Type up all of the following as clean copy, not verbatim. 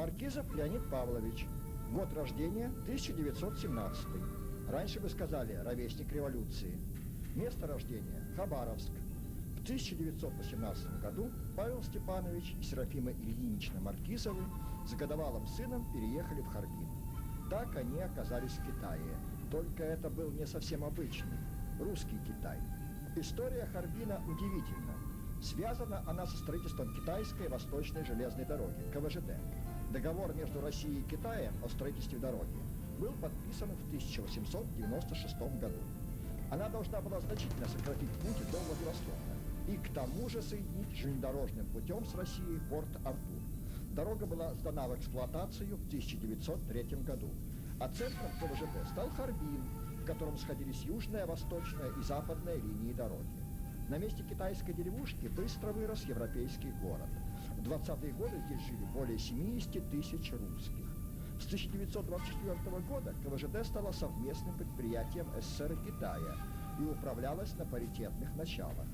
Маркизов Леонид Павлович. Год рождения 1917. Раньше бы сказали ровесник революции. Место рождения Хабаровск. В 1918 году Павел Степанович и Серафима Ильинична Маркизовы с годовалым сыном переехали в Харбин. Так они оказались в Китае. Только это был не совсем обычный русский Китай. История Харбина удивительна. Связана она со строительством Китайской Восточной железной дороги, КВЖД. Договор между Россией и Китаем о строительстве дороги был подписан в 1896 году. Она должна была значительно сократить путь до Владивостока и к тому же соединить железнодорожным путем с Россией порт Артур. Дорога была сдана в эксплуатацию в 1903 году, а центром КВЖД стал Харбин, в котором сходились южная, восточная и западная линии дороги. На месте китайской деревушки быстро вырос европейский город. В 20-е годы здесь жили более 70 тысяч русских. С 1924 года КВЖД стала совместным предприятием СССР и Китая и управлялась на паритетных началах.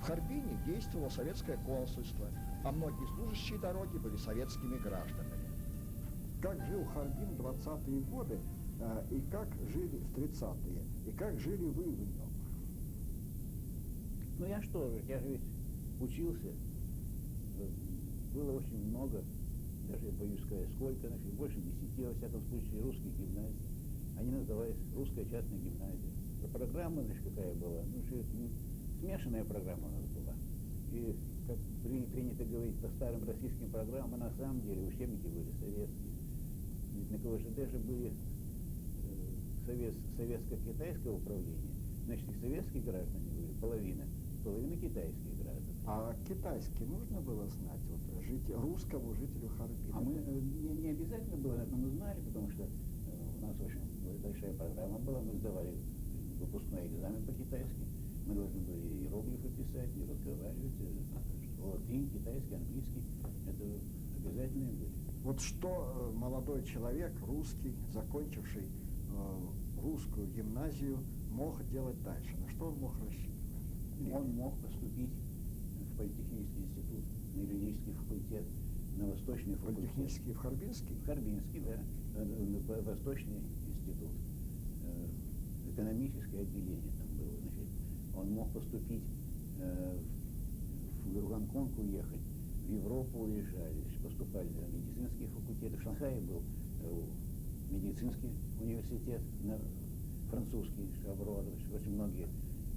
В Харбине действовало советское консульство, а многие служащие дороги были советскими гражданами. Как жил Харбин в 20-е годы, и как жили в 30-е, и как жили вы в нем? Ну я что же, я же ведь учился, было очень много, даже я боюсь сказать, сколько, значит, больше 10, во всяком случае, русских гимназий. Они назывались «Русская частная гимназия». Программа, значит, какая была, ну, смешанная программа у нас была. И, как принято говорить по старым российским программам, на самом деле учебники были советские. Ведь на КВЖД же были советско-китайское управление, значит, и советские граждане были, половина китайские граждане. А китайский нужно было знать, вот, русскому жителю Харбина? А мы не обязательно было, но мы знали, потому что у нас очень большая программа была, мы сдавали выпускной экзамен по-китайски, мы должны были иероглифы писать, и разговаривать, латынь, китайский, английский, это обязательные были. Вот что молодой человек, русский, закончивший русскую гимназию, мог делать дальше? На что он мог рассчитывать? Он мог поступить в политехнический институт, на юридический факультет, на восточный факультет. Политехнический в Харбинский? В Харбинский, да. Восточный институт. Экономическое отделение там было. Значит, он мог поступить в Гонконг уехать, в Европу уезжали, поступали на медицинские факультеты. В Шанхае был медицинский университет, французский, Шабро, очень многие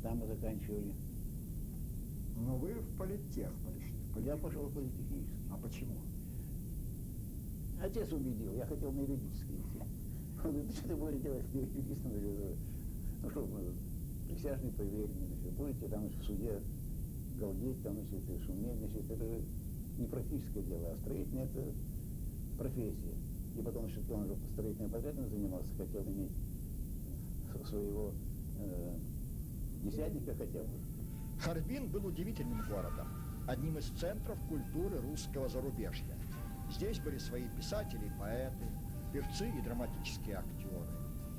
там мы заканчивали. Но вы в политех пришли? Я пошел в политехнический. А почему? Отец убедил, я хотел на юридический идти. Он говорит, что ты будешь делать юристом? Ну что, присяжные поверенные, значит, будете там в суде галдеть, там, значит, шуметь, значит, это не практическое дело, а строительное это профессия. И потом, значит, он же строительным подрядом занимался, хотел иметь своего десятника хотя бы. Харбин был удивительным городом, одним из центров культуры русского зарубежья. Здесь были свои писатели и поэты, певцы и драматические актеры.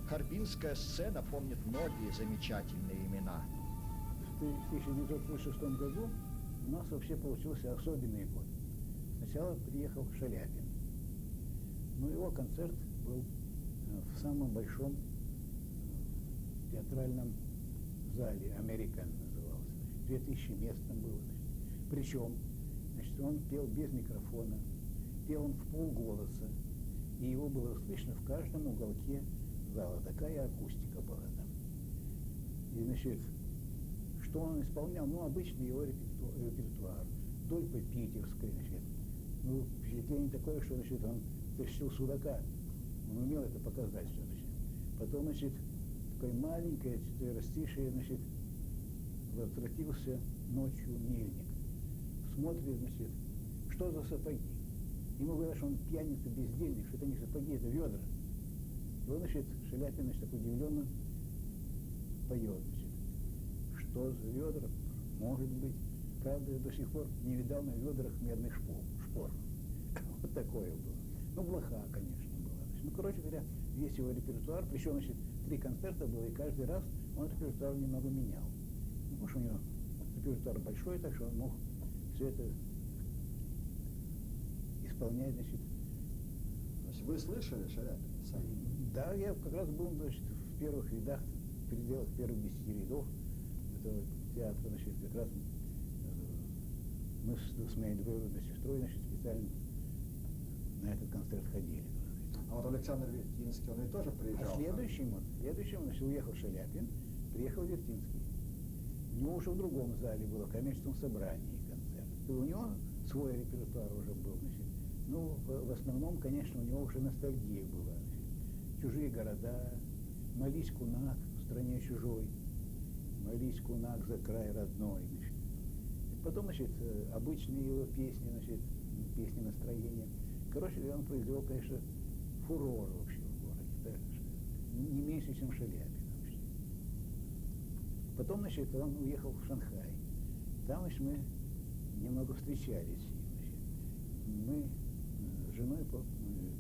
Харбинская сцена помнит многие замечательные имена. В 1936 году у нас вообще получился особенный год. Сначала приехал Шаляпин. Но его концерт был в самом большом театральном зале, «Американ» назывался. 2000 мест там было. Причем, значит, он пел без микрофона, пел он в полголоса, и его было слышно в каждом уголке зала. Такая акустика была там. И, значит, что он исполнял? Ну, обычный его репертуар. Только питерской, значит. Ну, впечатление такое, что, значит, он тащил судака. Он умел это показать все, значит. Потом, значит, такое маленькое четверостишее, значит, возвратился ночью мельник. Смотрит, значит, что за сапоги? Ему говорят, что он пьяница, бездельник, что это не сапоги, это ведра. И он, значит, Шаляпин, значит, так удивленно поет, значит, что за ведра? Может быть. Правда, я до сих пор не видал на ведрах медных шпор. Вот такое было. Ну, блоха, конечно, была. Значит, ну, короче говоря, весь его репертуар, причем, значит, 3 концерта было, и каждый раз он репертуар немного менял. Ну, потому что у него репертуар большой, так что он мог все это исполнять, значит, Вы слышали Шаляпина сами? Да, я как раз был, значит, в первых рядах, в пределах первых 10 рядов этого театра, значит, как раз мы с моей двоюродной сестрой, значит, специально на этот концерт ходили. А вот Александр Вертинский, он ведь тоже приезжал. А следующим, значит, уехал Шаляпин, приехал Вертинский. У него уже в другом зале было, в коммерческом собрании концерт. И у него свой репертуар уже был, значит. Ну, в основном, конечно, у него уже ностальгия была. Значит. Чужие города, молись, кунак, в стране чужой, молись, кунак, за край родной. Значит. И потом, значит, обычные его песни, значит, песни настроения. Короче, он произвел, конечно, фурор вообще в городе, да, не меньше, чем Шаляпин вообще. Потом, значит, он уехал в Шанхай. Там, значит, мы немного встречались. Значит. Мы с женой,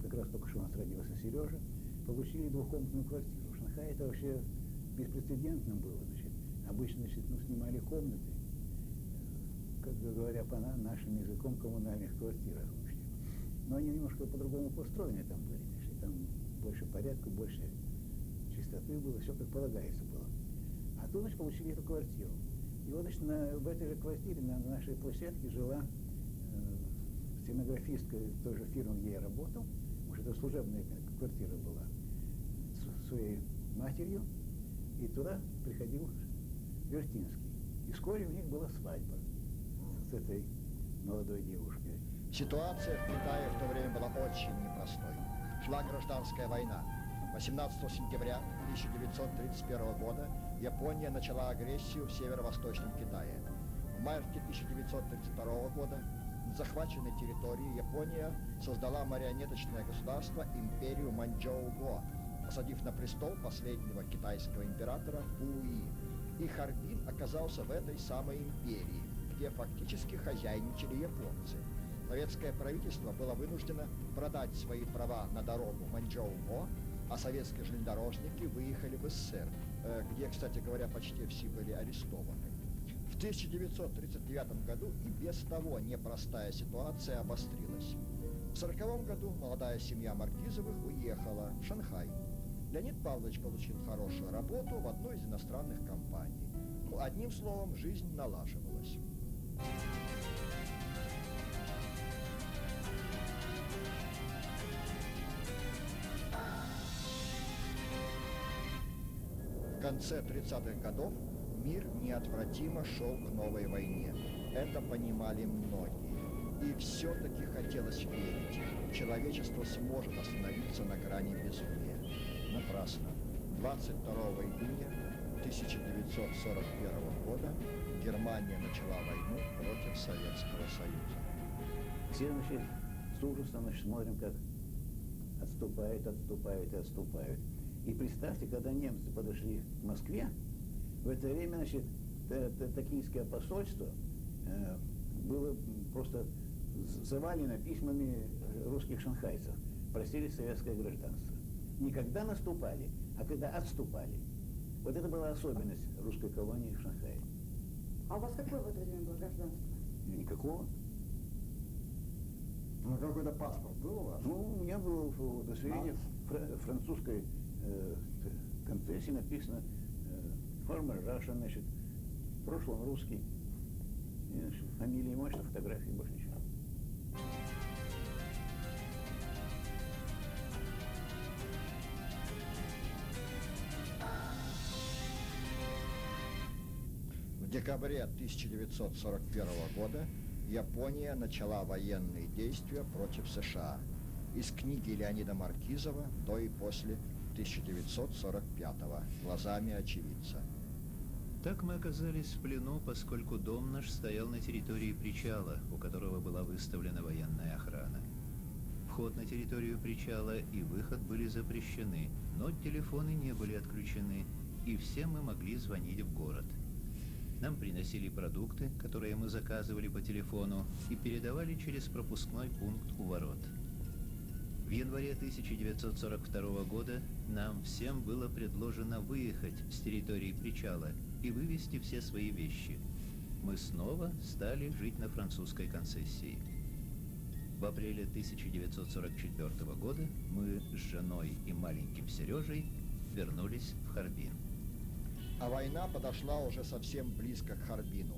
как раз только что у нас родился Сережа, получили двухкомнатную квартиру. В Шанхае это вообще беспрецедентно было. Значит. Обычно, значит, ну, снимали комнаты, как говоря по нашим языком, коммунальных квартирах вообще. Но они немножко по-другому построены там были. Значит, там больше порядка, больше чистоты было, все как полагается было. А тут, значит, получили эту квартиру. И вот, значит, в этой же квартире на нашей площадке жила стенографистка той же фирмы, где я работал. Может, это служебная квартира была, с своей матерью. И туда приходил Вертинский. И вскоре у них была свадьба с этой молодой девушкой. Ситуация в Китае в то время была очень непростой. Шла гражданская война. 18 сентября 1931 года Япония начала агрессию в северо-восточном Китае. В марте 1932 года на захваченной территории Япония создала марионеточное государство империю Маньчжоу-Го, посадив на престол последнего китайского императора Пуи. И Харбин оказался в этой самой империи, где фактически хозяйничали японцы. Советское правительство было вынуждено продать свои права на дорогу Маньчжоу-Го, а советские железнодорожники выехали в СССР, где, кстати говоря, почти все были арестованы. В 1939 году и без того непростая ситуация обострилась. В 1940 году молодая семья Маркизовых уехала в Шанхай. Леонид Павлович получил хорошую работу в одной из иностранных компаний. Ну, одним словом, жизнь налаживалась. В конце 30-х годов мир неотвратимо шел к новой войне. Это понимали многие. И все-таки хотелось верить, человечество сможет остановиться на грани безумия. Напрасно. 22 июня 1941 года Германия начала войну против Советского Союза. Все, значит, с ужасом, значит, смотрим, как отступают, отступают и отступают. И представьте, когда немцы подошли к Москве, в это время, значит, токийское посольство было просто завалено письмами русских шанхайцев, просили советское гражданство. Не когда наступали, а когда отступали. Вот это была особенность русской колонии в Шанхае. А у вас какое в это время было гражданство? Никакого. Ну, какой-то паспорт был у вас? Ну, у меня было удостоверение французской концессии, написано former Russian, значит, в прошлом русский. И, значит, фамилия, имя, фотографии, больше ничего. В декабре 1941 года Япония начала военные действия против США. Из книги Леонида Маркизова «До и после 1945-го. Глазами очевидца». Так мы оказались в плену, поскольку дом наш стоял на территории причала, у которого была выставлена военная охрана. Вход на территорию причала и выход были запрещены, но телефоны не были отключены, и все мы могли звонить в город. Нам приносили продукты, которые мы заказывали по телефону, и передавали через пропускной пункт у ворот. В январе 1942 года нам всем было предложено выехать с территории причала и вывезти все свои вещи. Мы снова стали жить на французской концессии. В апреле 1944 года мы с женой и маленьким Сережей вернулись в Харбин. А война подошла уже совсем близко к Харбину.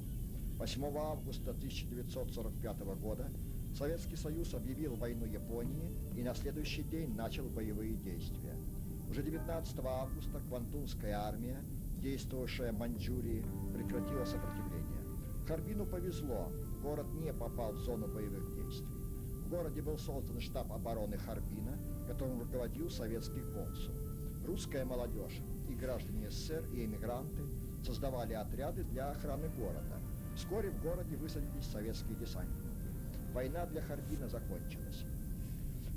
8 августа 1945 года Советский Союз объявил войну Японии и на следующий день начал боевые действия. Уже 19 августа Квантунская армия, действовавшая в Маньчжурии, прекратила сопротивление. Харбину повезло, город не попал в зону боевых действий. В городе был создан штаб обороны Харбина, которым руководил советский консул. Русская молодежь и граждане СССР и эмигранты создавали отряды для охраны города. Вскоре в городе высадились советские десантники. Война для Харбина закончилась.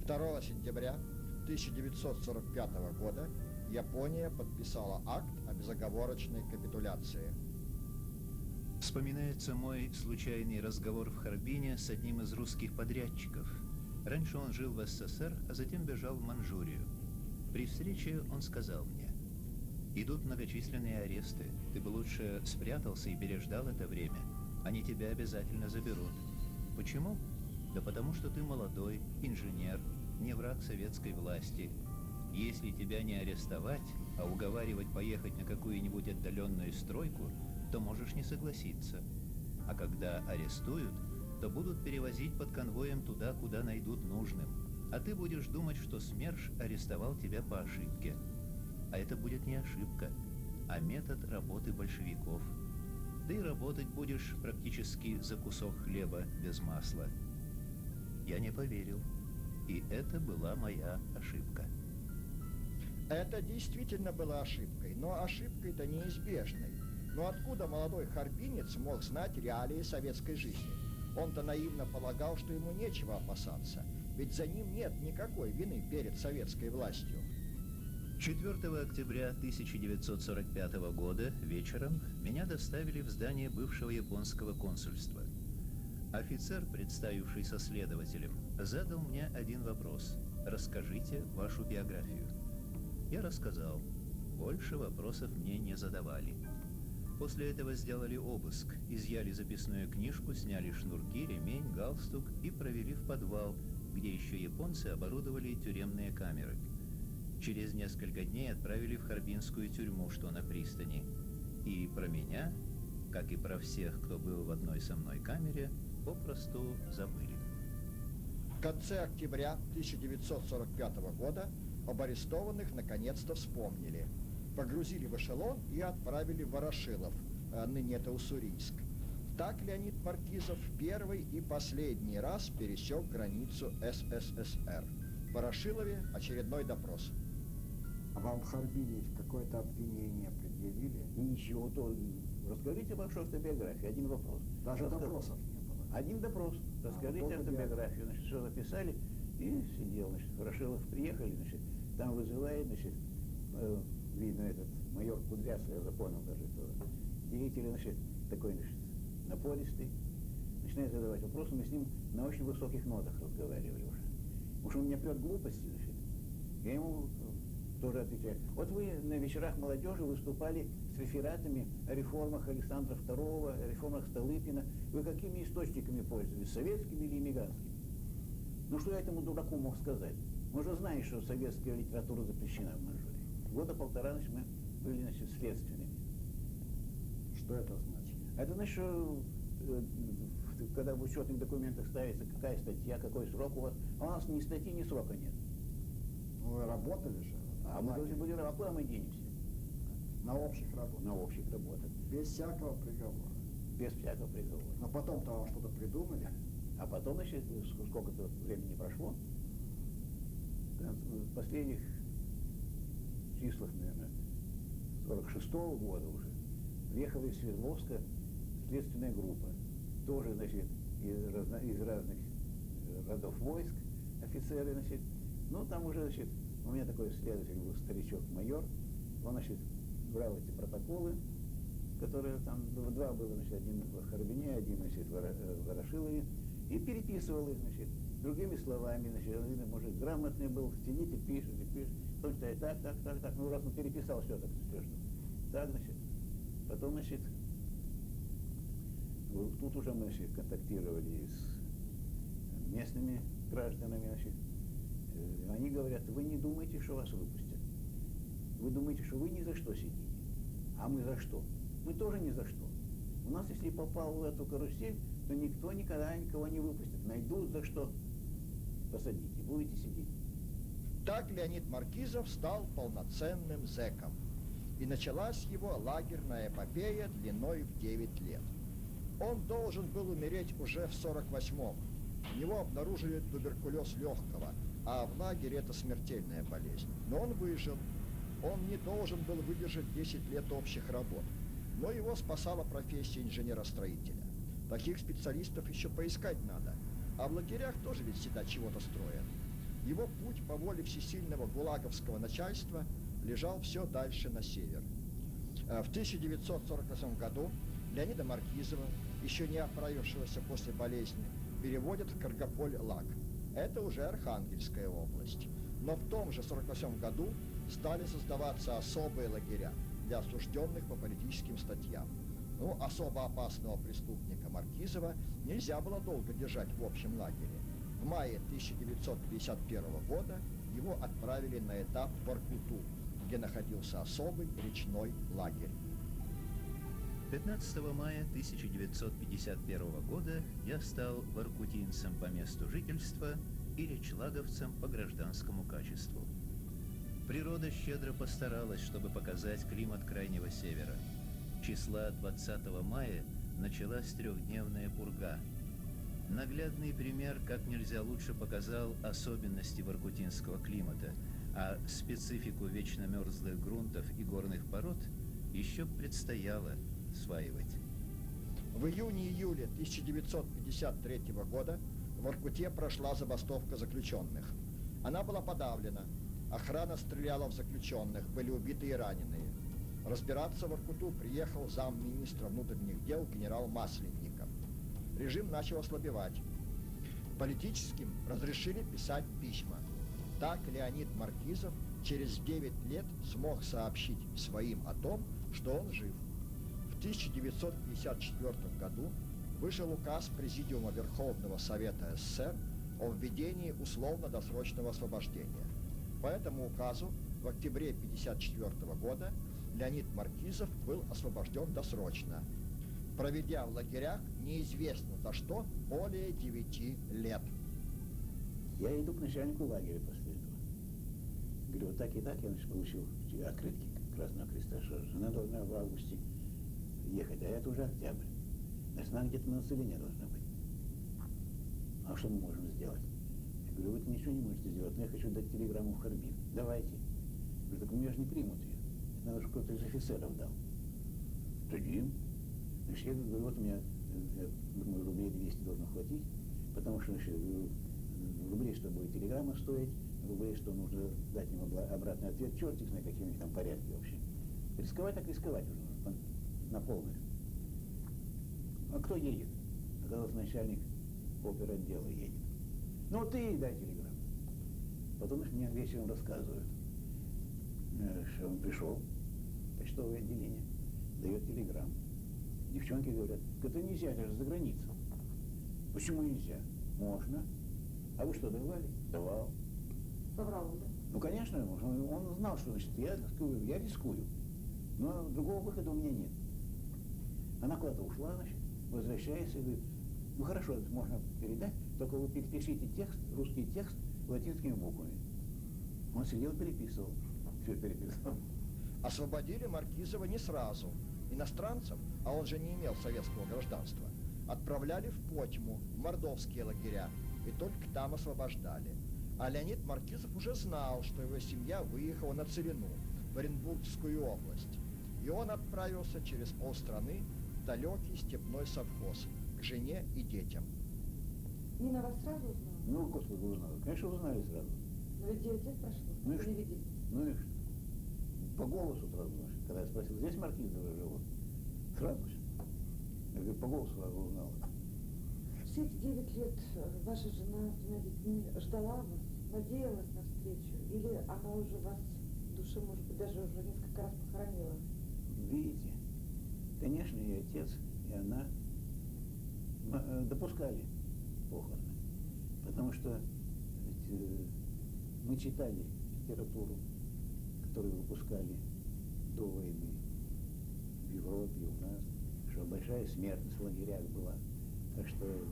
2 сентября 1945 года Япония подписала акт о безоговорочной капитуляции. Вспоминается мой случайный разговор в Харбине с одним из русских подрядчиков. Раньше он жил в СССР, а затем бежал в Манчжурию. При встрече он сказал мне: «Идут многочисленные аресты. Ты бы лучше спрятался и переждал это время. Они тебя обязательно заберут». Почему? Да потому что ты молодой, инженер, не враг советской власти. Если тебя не арестовать, а уговаривать поехать на какую-нибудь отдаленную стройку, то можешь не согласиться. А когда арестуют, то будут перевозить под конвоем туда, куда найдут нужным. А ты будешь думать, что СМЕРШ арестовал тебя по ошибке. А это будет не ошибка, а метод работы большевиков. Да и работать будешь практически за кусок хлеба без масла. Я не поверил, и это была моя ошибка. Это действительно была ошибкой, но ошибкой-то неизбежной. Но откуда молодой харбинец мог знать реалии советской жизни? Он-то наивно полагал, что ему нечего опасаться, ведь за ним нет никакой вины перед советской властью. 4 октября 1945 года вечером меня доставили в здание бывшего японского консульства. Офицер, представившийся следователем, задал мне один вопрос: «Расскажите вашу биографию». Я рассказал. Больше вопросов мне не задавали. После этого сделали обыск, изъяли записную книжку, сняли шнурки, ремень, галстук и провели в подвал, где еще японцы оборудовали тюремные камеры. Через несколько дней отправили в Харбинскую тюрьму, что на пристани. И про меня, как и про всех, кто был в одной со мной камере, попросту забыли. В конце октября 1945 года об арестованных наконец-то вспомнили. Погрузили в эшелон и отправили в Ворошилов, ныне это Уссурийск. Так Леонид Маркизов в первый и последний раз пересек границу СССР. В Ворошилове очередной допрос. А вам в Харбине какое-то обвинение предъявили? Ничего, то расскажите вашу автобиографию. Один вопрос. Даже допросов не было. Один допрос. Расскажите только автобиографию. Значит, все записали и сидел. Значит, в Ворошилов приехали, значит, там вызывает, значит, видно, этот майор Кудряцкий, я запомнил даже, что деятель, значит, такой, значит, напористый, начинает задавать вопросы, мы с ним на очень высоких нотах разговаривали уже. Потому что он меня прет глупости, значит. Я ему тоже отвечаю. Вот вы на вечерах молодежи выступали с рефератами о реформах Александра II, о реформах Столыпина. Вы какими источниками пользовались, советскими или эмигрантскими? Ну что я этому дураку мог сказать? Он же знает, что советская литература запрещена в Маньчжурии. Года полтора, значит, мы были, значит, следственными. Что это значит? Это значит, что когда в учетных документах ставится какая статья, какой срок у вас, а у нас ни статьи, ни срока нет. Ну, вы работали же? А мы должны были работать, а куда мы денемся? На общих работах? На общих работах. Без всякого приговора. Без всякого приговора. Но потом-то вам что-то придумали? А потом, значит, сколько-то времени прошло, в последних числах, наверное, 46-го года уже, приехала из Свердловска следственная группа. Тоже, значит, из разных родов войск, офицеры, значит. Ну, там уже, значит, у меня такой следователь был, старичок-майор, он, значит, брал эти протоколы, которые там, два было, значит, один в Харбине, один, значит, в Ворошилове, и переписывал их, значит, другими словами, значит, он, видно, мужик грамотный был, сидит и пишет, потом читает так, ну, раз он переписал все так, все, что так, значит, потом, значит, тут уже мы, значит, контактировали с местными гражданами, значит, они говорят, вы не думайте, что вас выпустят. Вы думаете, что вы ни за что сидите. А мы за что? Мы тоже ни за что. У нас, если попал в эту карусель, то никто никогда никого не выпустит. Найдут за что посадить и будете сидеть. Так Леонид Маркизов стал полноценным зэком. И началась его лагерная эпопея длиной в 9 лет. Он должен был умереть уже в 48-м. У него обнаружили туберкулез легкого, а в лагере это смертельная болезнь. Но он выжил. Он не должен был выдержать 10 лет общих работ. Но его спасала профессия инженера-строителя. Таких специалистов еще поискать надо. А в лагерях тоже ведь всегда чего-то строят. Его путь по воле всесильного гулаговского начальства лежал все дальше на север. В 1948 году Леонида Маркизова, еще не оправившегося после болезни, переводят в Каргополь-Лаг. Это уже Архангельская область. Но в том же 1948 году стали создаваться особые лагеря для осужденных по политическим статьям. Ну, особо опасного преступника Маркизова нельзя было долго держать в общем лагере. В мае 1951 года его отправили на этап в Воркуту, где находился особый речной лагерь. 15 мая 1951 года я стал воркутинцем по месту жительства и речлаговцем по гражданскому качеству. Природа щедро постаралась, чтобы показать климат Крайнего Севера. Числа 20 мая началась трехдневная пурга. Наглядный пример как нельзя лучше показал особенности воркутинского климата, а специфику вечно мерзлых грунтов и горных пород еще предстояло осваивать. В июне-июле 1953 года в Воркуте прошла забастовка заключенных. Она была подавлена. Охрана стреляла в заключенных, были убиты и раненые. Разбираться в Воркуту приехал замминистра внутренних дел генерал Масленников. Режим начал ослабевать. Политическим разрешили писать письма. Так Леонид Маркизов через 9 лет смог сообщить своим о том, что он жив. В 1954 году вышел указ Президиума Верховного Совета СССР о введении условно-досрочного освобождения. По этому указу в октябре 1954 года Леонид Маркизов был освобожден досрочно, проведя в лагерях неизвестно за что более 9 лет. Я иду к начальнику лагеря после этого. Говорю, вот так и так я получил открытки Красного Креста, что жена должна в августе ехать, а это уже октябрь. Значит, она где-то на целине должна быть. А что мы можем сделать? Я говорю, вы ничего не можете сделать, но я хочу дать телеграмму в Харбин. Давайте. Я говорю, так у меня же не примут ее. Надо, чтобы кто-то из офицеров дал. Дадим. Значит, я говорю, вот у меня, я думаю, рублей 200 должно хватить, потому что, значит, рублей, что будет телеграмма стоить, рублей, что нужно дать им обратный ответ, черт их знает, какие у них там порядки вообще. Рисковать так рисковать уже, на полную. А кто едет? Оказался начальник оперотдела едет. Ну ты дай телеграмму. Потом мне вечером рассказывают, что он пришел, почтовое отделение, дает телеграмму. Девчонки говорят, это нельзя, это же за границей. Почему нельзя? Можно. А вы что, давали? Давал. Соврал он, да? Ну, конечно, он знал, что значит, я рискую. Но другого выхода у меня нет. Она куда-то ушла, значит, возвращается и говорит, ну хорошо, можно передать, только вы перепишите текст, русский текст латинскими буквами. Он сидел, переписывал. Все переписывал. Освободили Маркизова не сразу. Иностранцев, а он же не имел советского гражданства, отправляли в Потьму, в мордовские лагеря, и только там освобождали. А Леонид Маркизов уже знал, что его семья выехала на Целину, в Оренбургскую область. И он отправился через полстраны в далекий степной совхоз, к жене и детям. Нина вас сразу узнала? Ну, господи, узнали. Конечно, узнали сразу. Но ведь 9 лет прошло. Ну и Вы что? не видели. Ну и что? По голосу сразу, значит, когда я спросил, здесь Маркизовы живут? Сразу же. Я говорю, по голосу сразу узнала. Все эти 9 лет ваша жена с 2 детьми ждала вас, надеялась на встречу? Или она уже вас в душе, может быть, даже уже несколько раз похоронила? Видите, конечно, и отец, и она допускали похороны. Потому что мы читали литературу, которую выпускали до войны в Европе и у нас, что большая смертность в лагерях была. Так что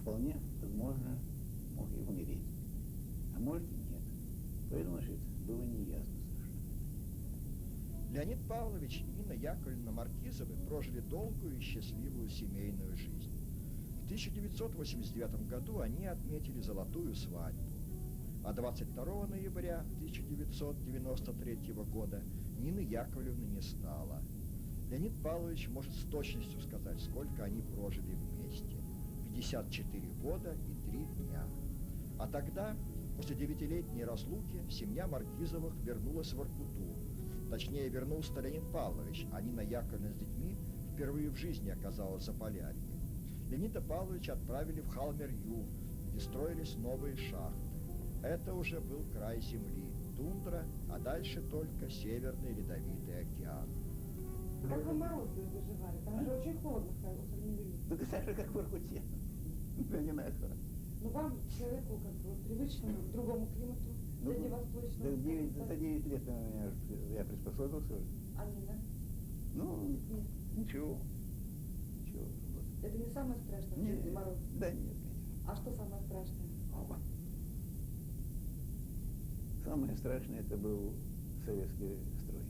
вполне возможно мог и умереть. А может и нет. Поэтому, значит, было неясно совершенно. Леонид Павлович и Инна Яковлевна Маркизовы прожили долгую и счастливую семейную жизнь. В 1989 году они отметили золотую свадьбу, а 22 ноября 1993 года Нины Яковлевны не стало. Леонид Павлович может с точностью сказать, сколько они прожили вместе. 54 года и 3 дня. А тогда, после 9-летней разлуки, семья Маркизовых вернулась в Воркуту. Точнее, вернулся Леонид Павлович, а Нина Яковлевна с детьми впервые в жизни оказалась за Полярье. Леонида Павловича отправили в Халмер-Ю, где строились новые шахты. Это уже был край земли, тундра, а дальше только Северный Ледовитый океан. Как вы морозы выживали? Там же очень холодно в Халмер-Ю. Да ты так же, как в Воркуте. Да не нахуй. Ну вам, человеку, как бы привычному к другому климату, дальневосточному. За 9 лет я приспособился уже. А Нина? Ну, Нет. ничего. Ничего. Это не самое страшное в Нет, жизни мороз? да нет, конечно. А что самое страшное? Самое страшное это был советский строй.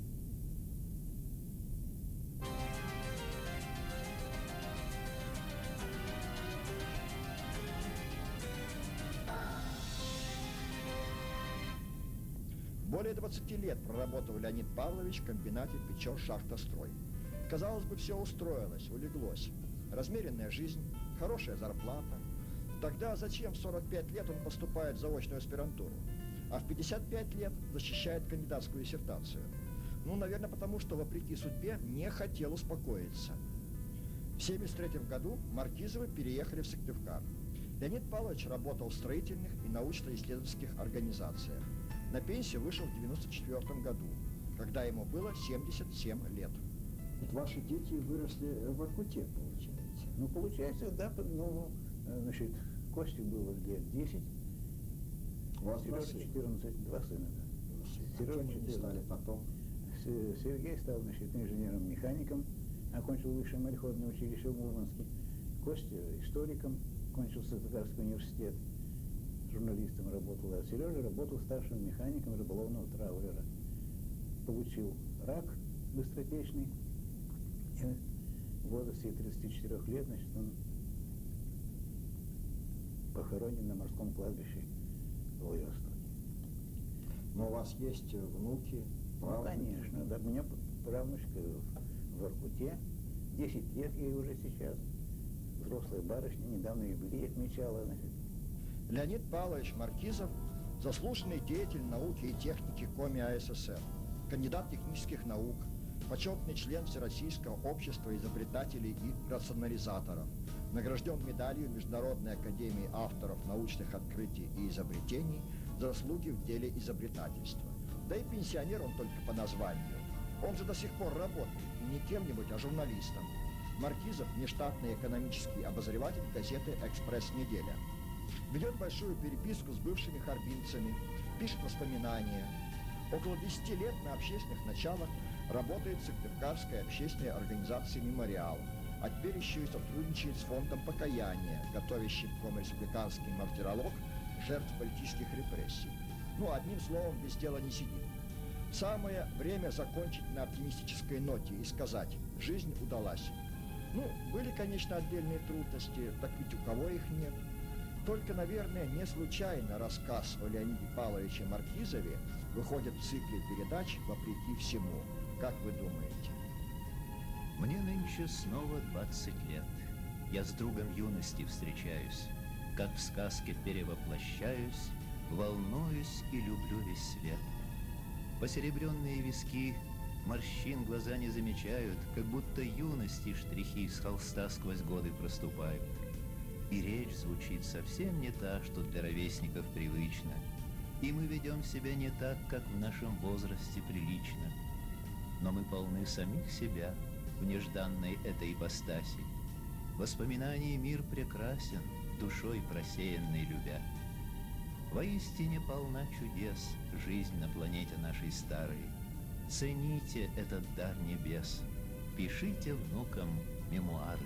Более 20 лет проработал Леонид Павлович в комбинате «Печор-Шахтострой». Казалось бы, все устроилось, улеглось. Размеренная жизнь, хорошая зарплата. Тогда зачем в 45 лет он поступает в заочную аспирантуру, а в 55 лет защищает кандидатскую диссертацию? Ну, наверное, потому что, вопреки судьбе, не хотел успокоиться. В 1973 году Маркизовы переехали в Сыктывкар. Леонид Павлович работал в строительных и научно-исследовательских организациях. На пенсию вышел в 1994 году, когда ему было 77 лет. Вот ваши дети выросли в Воркуте, получается. Ну, получается, да, ну, значит, Косте было лет 10, У вас два Сережа сына. 14, 2 сына, да. Кем они 14. стали потом? Сергей стал, значит, инженером-механиком, окончил высшее мореходное училище в Мурманске. Костя историком, кончил Сыктывкарский университет, журналистом работал, а Сережа работал старшим механиком рыболовного траулера. Получил рак быстротечный, и в возрасте 34 лет, значит, он похоронен на морском кладбище в Владивостоке. Но у вас есть внуки, Ну, правнуки? конечно, да, у меня правнучка в Воркуте, 10 лет ей уже сейчас, взрослая барышня, недавно юбилей отмечала, значит. Леонид Павлович Маркизов – заслуженный деятель науки и техники Коми АССР, кандидат технических наук, почетный член Всероссийского общества изобретателей и рационализаторов, награжден медалью Международной академии авторов научных открытий и изобретений за заслуги в деле изобретательства. Да и пенсионер он только по названию. Он же до сих пор работает, и не кем-нибудь, а журналистом. Маркизов – нештатный экономический обозреватель газеты «Экспресс-неделя». Ведет большую переписку с бывшими харбинцами, пишет воспоминания. Около 10 лет на общественных началах работает в Сыктывкарской общественной организации «Мемориал», а теперь еще и сотрудничает с фондом покаяния, готовящим комреспубликанский мартиролог жертв политических репрессий. Ну, одним словом, без дела не сидит. Самое время закончить на оптимистической ноте и сказать: жизнь удалась. Ну, были, конечно, отдельные трудности, так ведь у кого их нет? Только, наверное, не случайно рассказ о Леониде Павловиче Маркизове выходит в цикле передач «Вопреки всему». Как вы думаете? Мне нынче снова 20 лет. Я с другом юности встречаюсь, как в сказке перевоплощаюсь, волнуюсь и люблю весь свет. Посеребренные виски, морщин глаза не замечают, как будто юности штрихи с холста сквозь годы проступают. И речь звучит совсем не та, что для ровесников привычно, и мы ведем себя не так, как в нашем возрасте прилично. Но мы полны самих себя в нежданной этой ипостаси. Воспоминаний мир прекрасен, душой просеянной любя. Воистине полна чудес жизнь на планете нашей старой. Цените этот дар небес, пишите внукам мемуары.